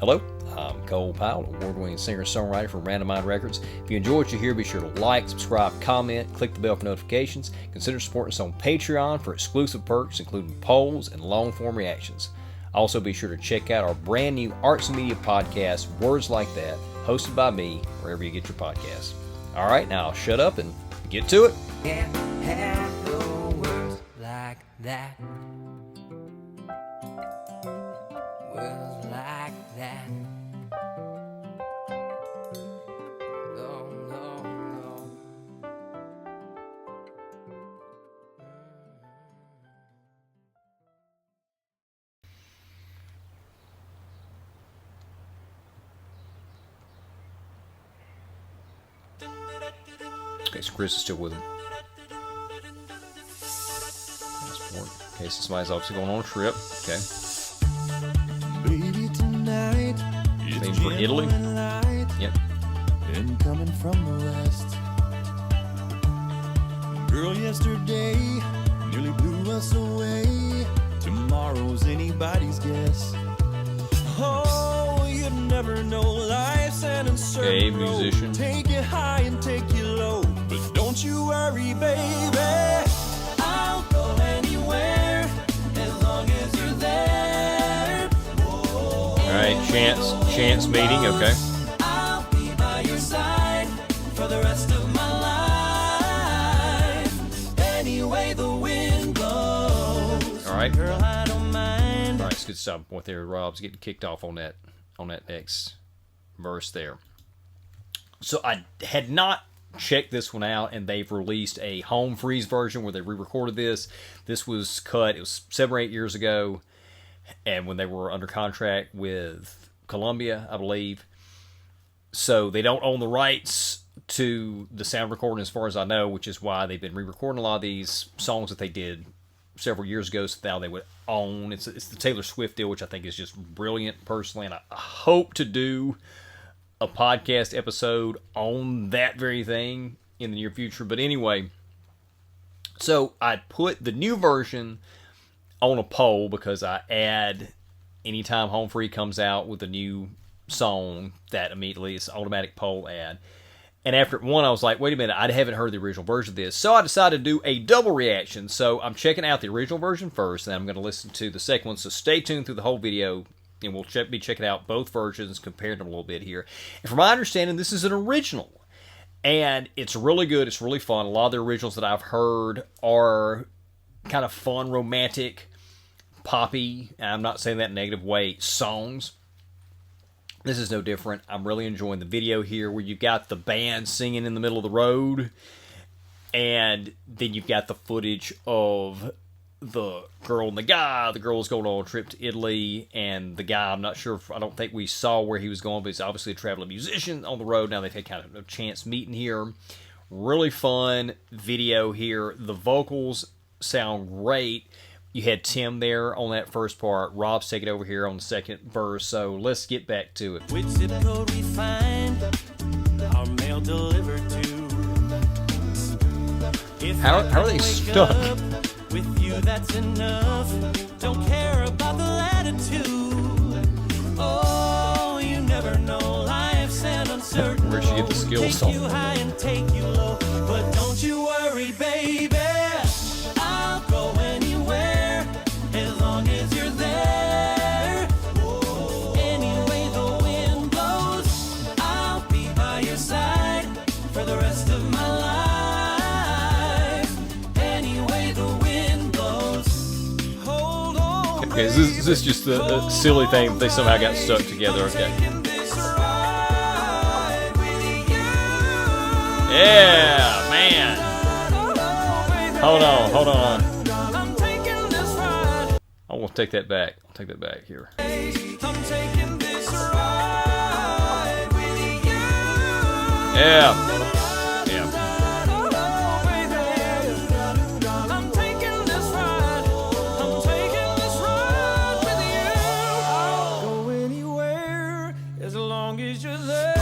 Hello, I'm Cole Powell, award-winning singer-songwriter from Random Mind Records. If you enjoy what you hear, be sure to like, subscribe, comment, click the bell for notifications. Consider supporting us on Patreon for exclusive perks, including polls and long-form reactions. Also, be sure to check out our brand new arts and media podcast, Words Like That, hosted by me, wherever you get your podcasts. All right, now I'll shut up and get to it. Can't handle words like that. Words like that. No, no, no. Okay, so Chris is still with him. Okay, so somebody's obviously going on a trip. Okay. Baby, tonight Things for Italy. Yep. and coming from the west. Girl, yesterday nearly blew us away. Tomorrow's anybody's guess. Oh, you never know, life's an uncertain road. musician. Take you high and take you low, but don't you worry, baby. I'll go anywhere as long as you're there. All right, chance meeting. Okay. I'll be by your side for the rest of my life. Any way the wind blows. All right. Girl, I don't mind. All right, it's good stuff. Point there, Rob's getting kicked off on that next verse there. So I had not checked this one out, and they've released a home freeze version where they re-recorded this. This was cut. It was 7 or 8 years ago, and when they were under contract with Columbia, I believe. So they don't own the rights to the sound recording, as far as I know, which is why they've been re-recording a lot of these songs that they did several years ago, so now they would own. It's the Taylor Swift deal, which I think is just brilliant personally, and I hope to do a podcast episode on that very thing in the near future. But anyway, so I put the new version on a poll because I add anytime Home Free comes out with a new song, that immediately it's an automatic poll ad. And after one, I was like, wait a minute, I haven't heard the original version of this. So I decided to do a double reaction. So I'm checking out the original version first, and then I'm going to listen to the second one. So stay tuned through the whole video, and we'll be checking out both versions, comparing them a little bit here. And from my understanding, this is an original. And it's really good. It's really fun. A lot of the originals that I've heard are kind of fun, romantic, poppy, and I'm not saying that in a negative way, songs. This is no different. I'm really enjoying the video here where you've got the band singing in the middle of the road, and then you've got the footage of the girl and the guy. The girl's going on a trip to Italy, and the guy, I'm not sure, I don't think we saw where he was going, but he's obviously a traveling musician on the road. Now they've had kind of a chance meeting here. Really fun video here. The vocals sound great. You had Tim there on that first part. Rob's taking over here on the second verse. So let's get back to it. Which zip code we find our mail delivered to. If How are they I wake stuck? up with you, that's enough. Don't care about the latitude. Oh, you never know, life's an uncertain Where'd she get the road. skills Take you from? high and take you low, but don't you worry, baby. I'll go anywhere as long as you're there. Any way the wind blows, I'll be by your side for the rest of my life. Any way the wind blows, hold on. Okay, is this just a silly thing? They somehow got stuck together. Okay. Taking this ride with you. Yeah, man. Hold on. I'm taking this ride. I want to take that back. I'll take that back here. I'm taking this ride with you. Yeah. I'm taking this ride. I'm taking this ride with you. I'll go anywhere as long as you're there.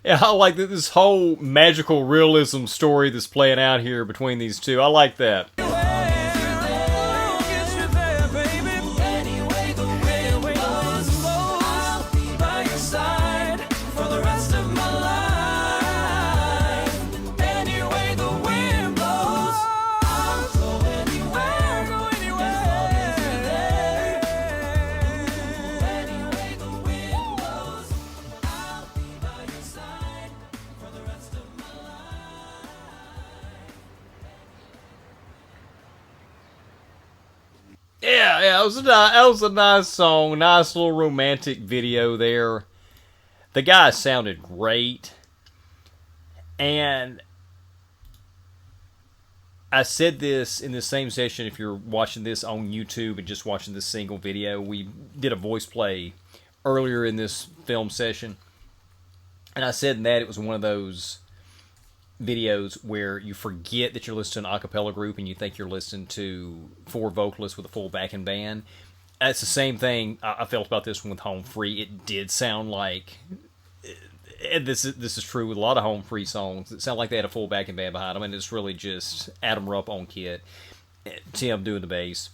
Yeah, I like this whole magical realism story that's playing out here between these two. I like that. Yeah, that was a nice song, nice little romantic video there. The guy sounded great, and I said this in the same session. If you're watching this on YouTube and just watching this single video, we did a voice play earlier in this film session, and I said in that it was one of those videos where you forget that you're listening to an a cappella group and you think you're listening to 4 vocalists with a full backing band. That's the same thing I felt about this one with Home Free. It did sound like, and this is true with a lot of Home Free songs, it sounded like they had a full backing band behind them, and it's really just Adam Rupp on kit, Tim doing the bass.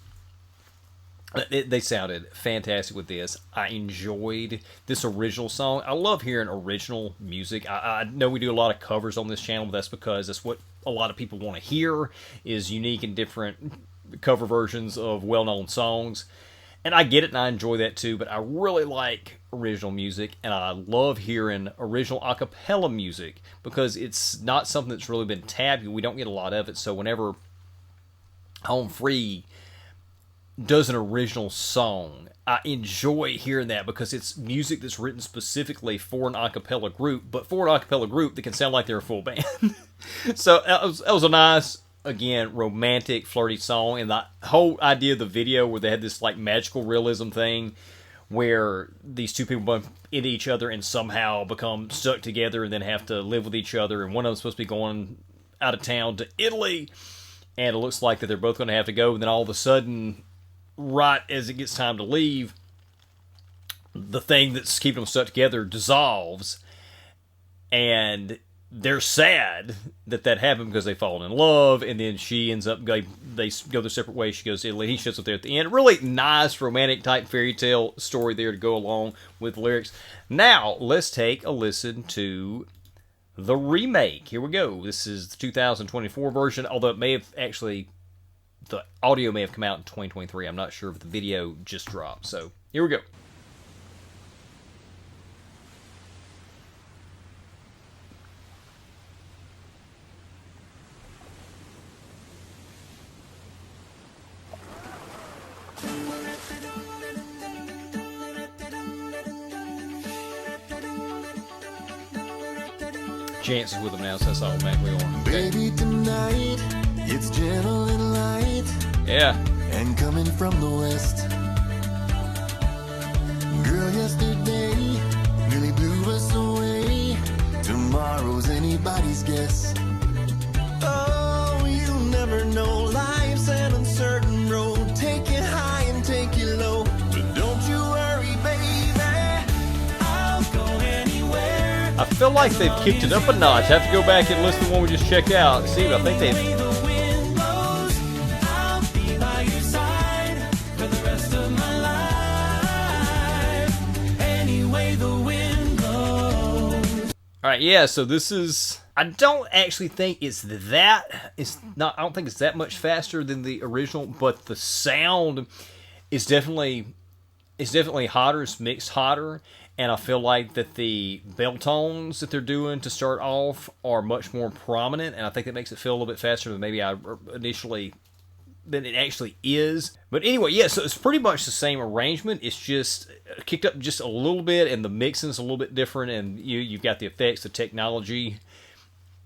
They sounded fantastic with this. I enjoyed this original song. I love hearing original music. I know we do a lot of covers on this channel, but that's because that's what a lot of people want to hear, is unique and different cover versions of well-known songs. And I get it, and I enjoy that too, but I really like original music, and I love hearing original a cappella music because it's not something that's really been tabbed. We don't get a lot of it, so whenever Home Free does an original song, I enjoy hearing that because it's music that's written specifically for an a cappella group, but for an a cappella group that can sound like they're a full band. So that was a nice, again, romantic, flirty song, and the whole idea of the video where they had this like magical realism thing where these two people bump into each other and somehow become stuck together and then have to live with each other, and one of them's supposed to be going out of town to Italy, and it looks like that they're both going to have to go, and then all of a sudden, right as it gets time to leave, the thing that's keeping them stuck together dissolves, and they're sad that happened because they've fallen in love, and then she ends up they go their separate ways. She goes to Italy. He shows up there at the end. Really nice romantic type fairy tale story there to go along with the lyrics. Now let's take a listen to the remake. Here we go. This is the 2024 version, although it may have actually, the audio may have come out in 2023. I'm not sure if the video just dropped. So here we go. Jayess is with them now, so that's automatically on. Okay. Baby, tonight it's gentle and light. Yeah. And coming from the west. Girl, yesterday nearly blew us away. Tomorrow's anybody's guess. Oh, you never know. Life's an uncertain road. Take it high and take it low. But don't you worry, baby. I'll go anywhere. I feel like they've kicked it up a notch. I have to go back and listen to the one we just checked out. See, but I think they've... Alright, yeah, so this is... I don't actually think it's that... I don't think it's that much faster than the original, but the sound is definitely... It's definitely hotter. It's mixed hotter. And I feel like that the bell tones that they're doing to start off are much more prominent. And I think that makes it feel a little bit faster than maybe I initially... than it actually is. But anyway, yeah, so it's pretty much the same arrangement. It's just kicked up just a little bit, and the mixing is a little bit different, and you've got the effects, the technology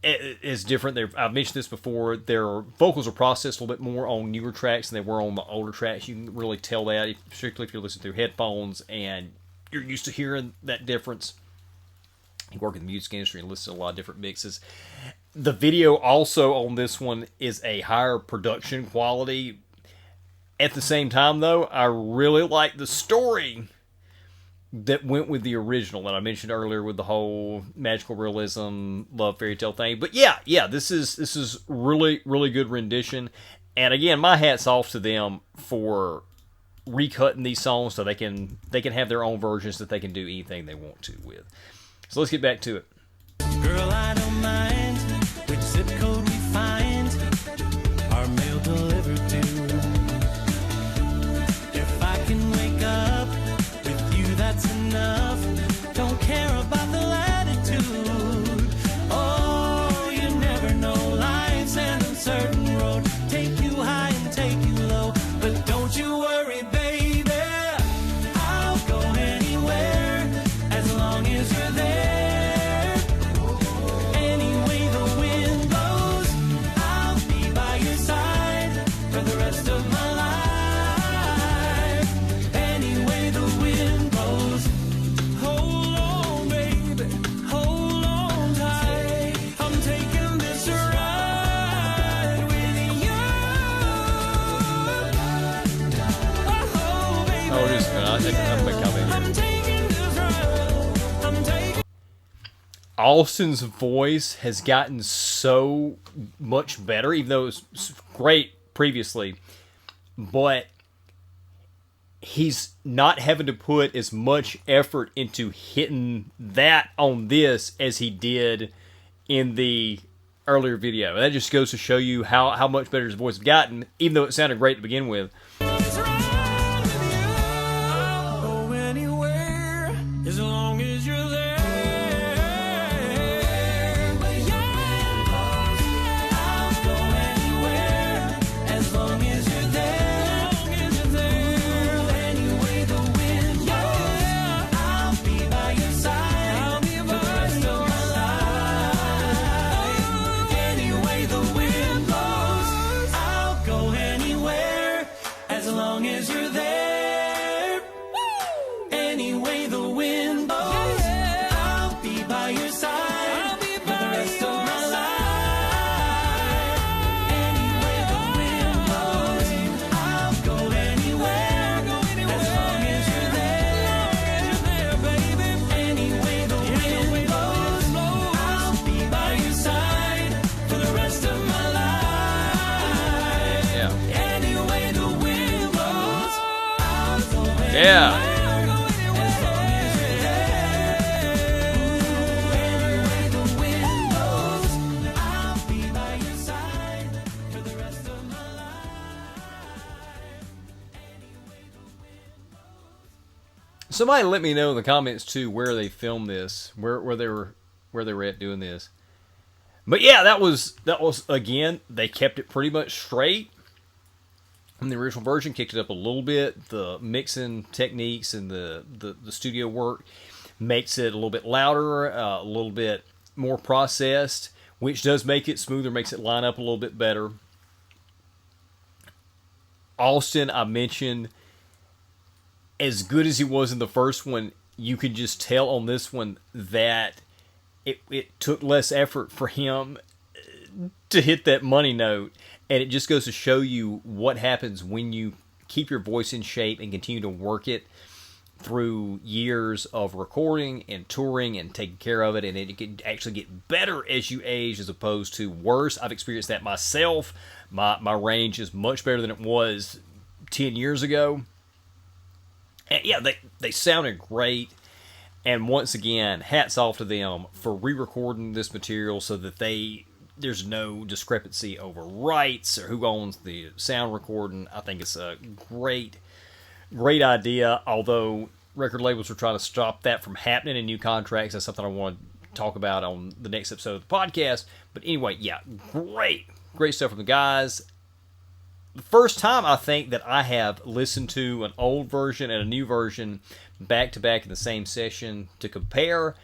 is different. I've mentioned this before. Their vocals are processed a little bit more on newer tracks than they were on the older tracks. You can really tell that, particularly if you're listening through headphones and you're used to hearing that difference. You work in the music industry and listen to a lot of different mixes. The video also on this one is a higher production quality. At the same time, though, I really like the story that went with the original that I mentioned earlier with the whole magical realism, love fairy tale thing. But yeah, this is really, really good rendition. And again, my hat's off to them for recutting these songs so they can have their own versions that they can do anything they want to with. So let's get back to it. Girl, I don't mind which zip code we find our mail delivered to. If I can wake up with you, that's enough. Don't care about the latitude. Oh, you never know, life's an uncertain road. Take you high and take you low, but don't you worry, baby. I'll go anywhere as long as you're there. Austin's voice has gotten so much better, even though it was great previously, but he's not having to put as much effort into hitting that on this as he did in the earlier video. That just goes to show you how much better his voice has gotten, even though it sounded great to begin with. Yeah. Somebody let me know in the comments too where they filmed this, where they were at doing this. But yeah, that was again, they kept it pretty much straight. From the original version, kicked it up a little bit. The mixing techniques and the studio work makes it a little bit louder, a little bit more processed, which does make it smoother, makes it line up a little bit better. Austin, I mentioned, as good as he was in the first one, you can just tell on this one that it took less effort for him to hit that money note. And it just goes to show you what happens when you keep your voice in shape and continue to work it through years of recording and touring and taking care of it. And it can actually get better as you age as opposed to worse. I've experienced that myself. My range is much better than it was 10 years ago. And yeah, they sounded great. And once again, hats off to them for re-recording this material so that there's no discrepancy over rights or who owns the sound recording. I think it's a great idea, although record labels are trying to stop that from happening in new contracts. That's something I want to talk about on the next episode of the podcast. But anyway, yeah, great stuff from the guys. The first time I think that I have listened to an old version and a new version back to back in the same session to compare.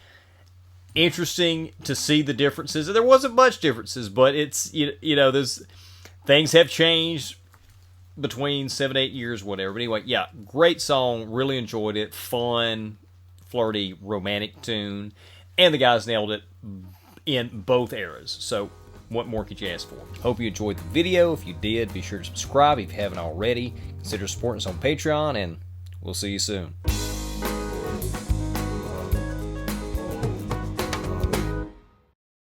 Interesting to see the differences. There wasn't much differences, but it's there's things have changed between 7-8 years, whatever. But anyway, yeah, great song. Really enjoyed it. Fun, flirty, romantic tune, and the guys nailed it in both eras. So, what more could you ask for? Hope you enjoyed the video. If you did, be sure to subscribe if you haven't already. Consider supporting us on Patreon, and we'll see you soon.